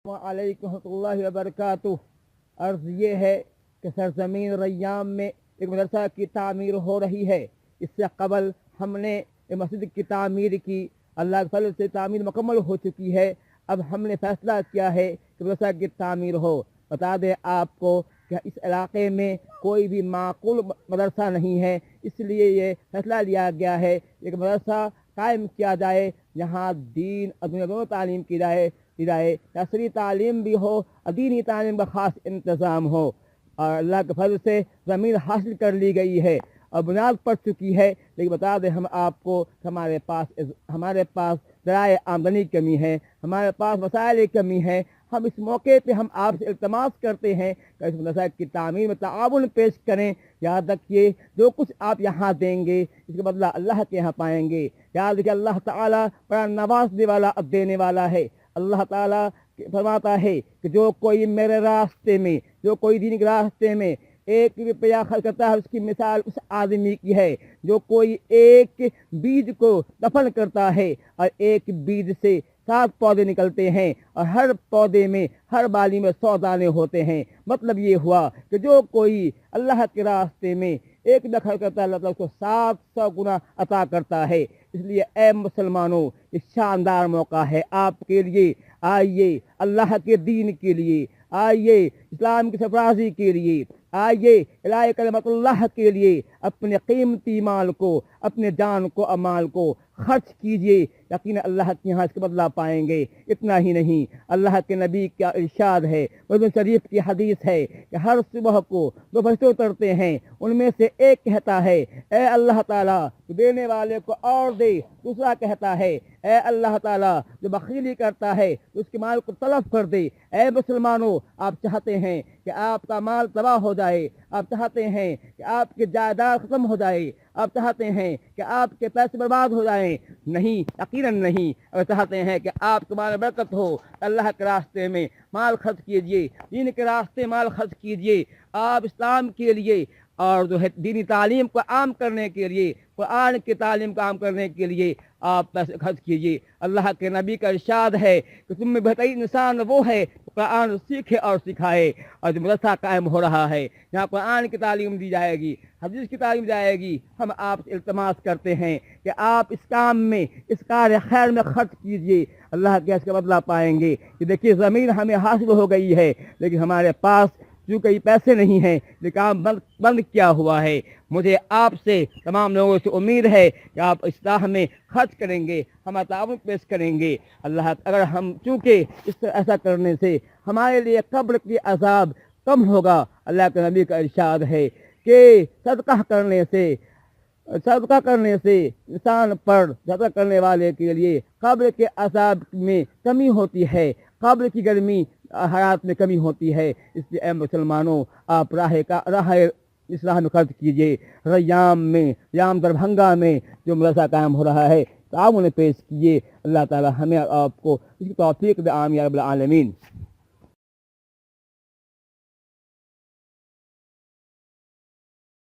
وعلیکم ورحمۃ اللہ وبرکاتہ۔ عرض یہ ہے کہ سرزمین ریام میں ایک مدرسہ کی تعمیر ہو رہی ہے۔ اس سے قبل ہم نے ایک مسجد کی تعمیر کی، اللہ کے فضل سے تعمیر مکمل ہو چکی ہے۔ اب ہم نے فیصلہ کیا ہے کہ مدرسہ کی تعمیر ہو۔ بتا دیں آپ کو کہ اس علاقے میں کوئی بھی معقول مدرسہ نہیں ہے، اس لیے یہ فیصلہ لیا گیا ہے کہ مدرسہ قائم کیا جائے جہاں دین اور دنیا دونوں تعلیم کی جائے، عصری تعلیم بھی ہو اور دینی تعلیم کا خاص انتظام ہو۔ اور اللہ کے فضل سے زمین حاصل کر لی گئی ہے اور بنیاد پڑ چکی ہے، لیکن بتا دیں ہم آپ کو ہمارے پاس ذرائع آمدنی کی کمی ہے، ہمارے پاس وسائل کی کمی ہے۔ ہم اس موقع پہ ہم آپ سے التماس کرتے ہیں کہ اس مدرسہ کی تعمیر میں تعاون پیش کریں۔ یاد رکھیے جو کچھ آپ یہاں دیں گے اس کا بدلہ اللہ کے یہاں پائیں گے۔ یاد رکھیے اللہ تعالیٰ بڑا نوازنے والا اور دینے والا ہے۔ اللہ تعالیٰ فرماتا ہے کہ جو کوئی میرے راستے میں، جو کوئی دین کے راستے میں 1 روپیہ خرچ کرتا ہے، اس کی مثال اس آدمی کی ہے جو کوئی ایک بیج کو دفن کرتا ہے اور ایک بیج سے 7 پودے نکلتے ہیں اور ہر پودے میں، ہر بالی میں 100 دانے ہوتے ہیں۔ مطلب یہ ہوا کہ جو کوئی اللہ کے راستے میں 1 روپیہ خرچ کرتا ہے، اللہ تعالیٰ اس کو 700 گنا عطا کرتا ہے۔ اس لیے اے مسلمانوں، یہ شاندار موقع ہے آپ کے لیے۔ آئیے اللہ کے دین کے لیے، آئیے اسلام کی سرفرازی کے لیے، آئیے الہی کلمت اللہ کے لیے اپنے قیمتی مال کو، اپنے جان کو، مال کو خرچ کیجیے۔ یقیناً اللہ کے یہاں اس کا بدلہ پائیں گے۔ اتنا ہی نہیں، اللہ کے نبی کا ارشاد ہے، مسلم شریف کی حدیث ہے کہ ہر صبح کو 2 فرشتے اترتے ہیں، ان میں سے ایک کہتا ہے اے اللہ تعالیٰ تو دینے والے کو اور دے، دوسرا کہتا ہے اے اللہ تعالیٰ جو بخیلی کرتا ہے تو اس کے مال کو تلف کر دے۔ اے مسلمانوں، آپ چاہتے ہیں کہ آپ کا مال تباہ ہو جائے، آپ چاہتے ہیں کہ آپ کی جائیداد ختم ہو جائے، آپ چاہتے ہیں کہ آپ کے پیسے برباد ہو جائیں؟ نہیں، یقیناً نہیں۔ اگر چاہتے ہیں کہ آپ کے مال میں برکت ہو، اللہ کے راستے میں مال خرچ کیجیے، دین کے راستے مال خرچ کیجیے۔ آپ اسلام کے لیے اور جو ہے دینی تعلیم کو عام کرنے کے لیے، قرآن کی تعلیم کو عام کرنے کے لیے آپ پیسے خرچ کیجیے۔ اللہ کے نبی کا ارشاد ہے کہ تم میں بہترین انسان وہ ہے قرآن سیکھے اور سکھائے۔ اور جو مدرسہ قائم ہو رہا ہے جہاں قرآن کی تعلیم دی جائے گی، حدیث کی تعلیم جائے گی، ہم آپ سے التماس کرتے ہیں کہ آپ اس کام میں، اس کار خیر میں خرچ کیجیے، اللہ کے اس کا بدلہ پائیں گے۔ کہ دیکھیے زمین ہمیں حاصل ہو گئی ہے، لیکن ہمارے پاس کیونکہ یہ پیسے نہیں ہیں، یہ کام بند کیا ہوا ہے۔ مجھے آپ سے، تمام لوگوں سے امید ہے کہ آپ اصلاح میں خرچ کریں گے، ہمارا تعاون پیش کریں گے۔ اگر ہم چونکہ ایسا کرنے سے ہمارے لیے قبر کی عذاب کم ہوگا۔ اللہ کے نبی کا ارشاد ہے کہ صدقہ کرنے سے انسان پر، صدقہ کرنے والے کے لیے قبر کے عذاب میں کمی ہوتی ہے، قبر کی گرمی حیات میں کمی ہوتی ہے۔ اس لیے اے مسلمانوں، آپ راہ اصلاح میں خرچ کیجیے۔ ریام دربھنگا میں جو مدرسہ قائم ہو رہا ہے، تعاون پیش کیجیے۔ اللہ تعالی ہمیں اور آپ کو اس کی توفیق دے، آمین یا رب العالمین۔